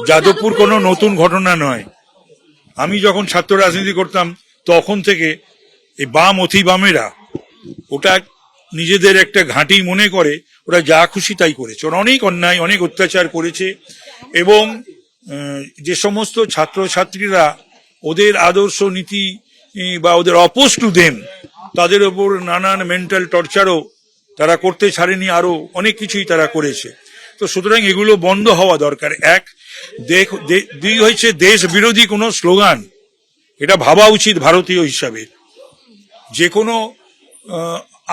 যাদবপুর কোনো নতুন ঘটনা নয়। আমি যখন ছাত্র রাজনীতি করতাম তখন থেকে এই বাম অতি বামেরা ওটা নিজেদের একটা ঘাঁটি মনে করে ওরা যা খুশি তাই করেছে। ওরা অনেক অন্যায় অনেক অত্যাচার করেছে এবং যে সমস্ত ছাত্রছাত্রীরা ওদের আদর্শ নীতি বা ওদের অপোজ টু দেম তাদের ওপর নানান মেন্টাল টর্চারও তারা করতে ছাড়েনি, আরো অনেক কিছুই তারা করেছে। তো সুতরাং এগুলো বন্ধ হওয়া দরকার। এক, দুই হচ্ছে দেশ বিরোধী কোনো স্লোগান, এটা ভাবা উচিত ভারতীয় হিসাবে। যে কোনো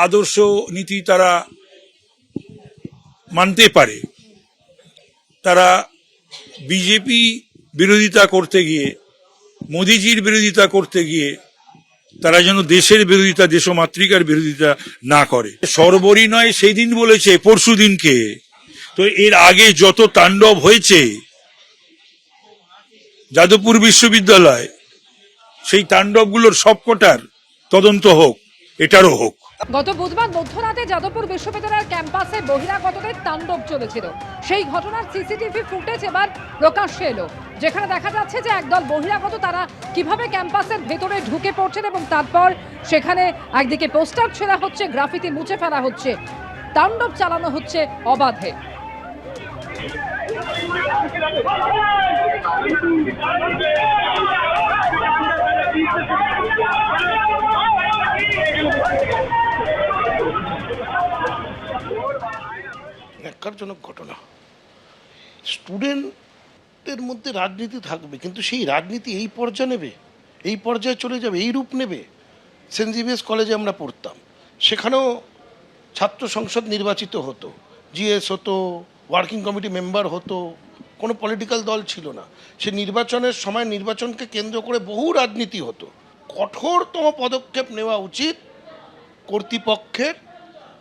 আদর্শ নীতি তারা মানতে পারে। তারা বিজেপি বিরোধিতা করতে গিয়ে, মোদিজির বিরোধিতা করতে গিয়ে তারা যেন দেশের বিরোধিতা, দেশমাতৃকার বিরোধিতা না করে। সর্বরী নয় সেই দিন বলেছে, পরশু দিনকে। তো এর আগে যত তাণ্ডব হয়েছে যাদবপুর বিশ্ববিদ্যালয়, সেই তাণ্ডবগুলোর সবকটার তদন্ত হোক, এটারও হোক। গত বুধবার মধ্যরাতে যাদবপুর বিশ্ববিদ্যালয়ের ক্যাম্পাসে বহিরাগতদের তাণ্ডব চলেছিল। সেই ঘটনার সিসিটিভি ফুটেজ এবার প্রকাশ্যে এলো, যেখানে দেখা যাচ্ছে যে একদল বহিরাগত তারা কিভাবে ক্যাম্পাসের ভেতরে ঢুকে পড়ছেন এবং তারপর সেখানে একদিকে পোস্টার ছেঁড়া হচ্ছে, গ্রাফিতি মুছে ফেলা হচ্ছে, তাণ্ডব চালানো হচ্ছে অবাধে। ন্যাক্কারজনক ঘটনা। স্টুডেন্টের মধ্যে রাজনীতি থাকবে, কিন্তু সেই রাজনীতি এই পর্যায়ে নেবে, এই পর্যায়ে চলে যাবে, এই রূপ নেবে। সেন্ট জেভিয়ার্স কলেজে আমরা পড়তাম, সেখানেও ছাত্র সংসদ নির্বাচিত হতো, জিএস হতো, ওয়ার্কিং কমিটি মেম্বার হতো, কোনো পলিটিক্যাল দল ছিল না। সে নির্বাচনের সময় নির্বাচনকে কেন্দ্র করে বহু রাজনীতি হতো। কঠোরতম পদক্ষেপ নেওয়া উচিত কর্তৃপক্ষের,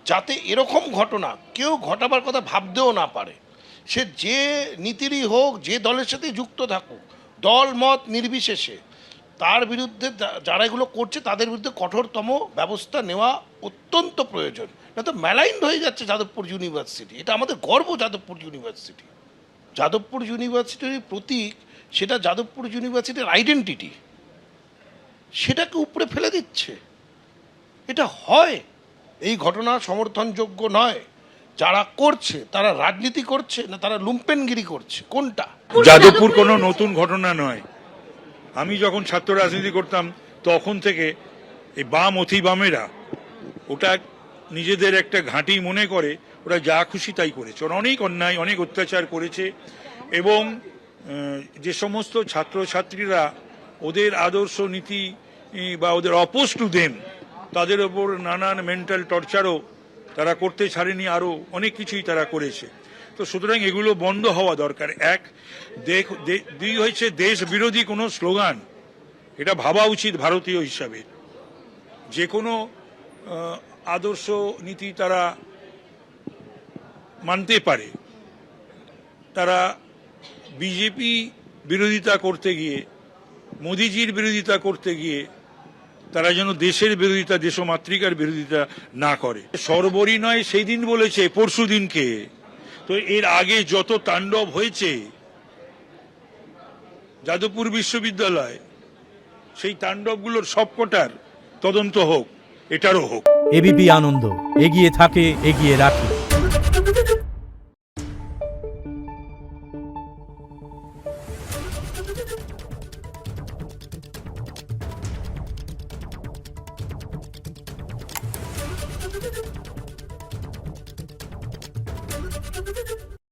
যাতে এরকম ঘটনা কেউ ঘটাবার কথা ভাবতেও না পারে। সে যে নীতিরই হোক, যে দলের সাথে যুক্ত থাকুক, দল মত নির্বিশেষে, তার বিরুদ্ধে যারা এগুলো করছে তাদের বিরুদ্ধে কঠোরতম ব্যবস্থা নেওয়া অত্যন্ত প্রয়োজন। না তো ম্যালাইন্ড হয়ে যাচ্ছে যাদবপুর ইউনিভার্সিটি। এটা আমাদের গর্ব, যাদবপুর ইউনিভার্সিটি। যাদবপুর ইউনিভার্সিটির প্রতীক, সেটা যাদবপুর ইউনিভার্সিটির আইডেন্টিটি, সেটাকে উপরে ফেলে দিচ্ছে। এটা হয়, এই ঘটনা সমর্থনযোগ্য নয়। যারা করছে তারা রাজনীতি করছে না তারা লুম্পেনগিরি করছে, কোনটা? যাদবপুর কোনো নতুন ঘটনা নয়। আমি যখন ছাত্র রাজনীতি করতাম তখন থেকে এই বাম অতি বামেরা ওটা নিজেদের একটা ঘাঁটি মনে করে ওরা যা খুশি তাই করেছে। ওরা অনেক অন্যায় অনেক অত্যাচার করেছে এবং যে সমস্ত ছাত্রছাত্রীরা ওদের আদর্শ নীতি বা ওদের অপোজ টু দেম তাদের ওপর নানান মেন্টাল টর্চারও তারা করতে ছাড়েনি, আরো অনেক কিছুই তারা করেছে। তো সুতরাং এগুলো বন্ধ হওয়া দরকার। এক, দুই হচ্ছে দেশ বিরোধী কোনো স্লোগান, এটা ভাবা উচিত ভারতীয় হিসাবে। যে কোনো আদর্শ নীতি তারা মানতে পারে। তারা বিজেপি বিরোধিতা করতে গিয়ে, মোদিজির বিরোধিতা করতে গিয়ে তারা যেন দেশের বিরোধিতা, দেশমাতৃকার বিরোধিতা না করে। সর্বরী নয় সেই দিন বলেছে, পরশু দিনকে। তো এর আগে যত তাণ্ডব হয়েছে যাদবপুর বিশ্ববিদ্যালয়, সেই তাণ্ডবগুলোর সবকটার তদন্ত হোক, এটারও হোক। এবিপি আনন্দ, এগিয়ে থাকে, এগিয়ে রাখে।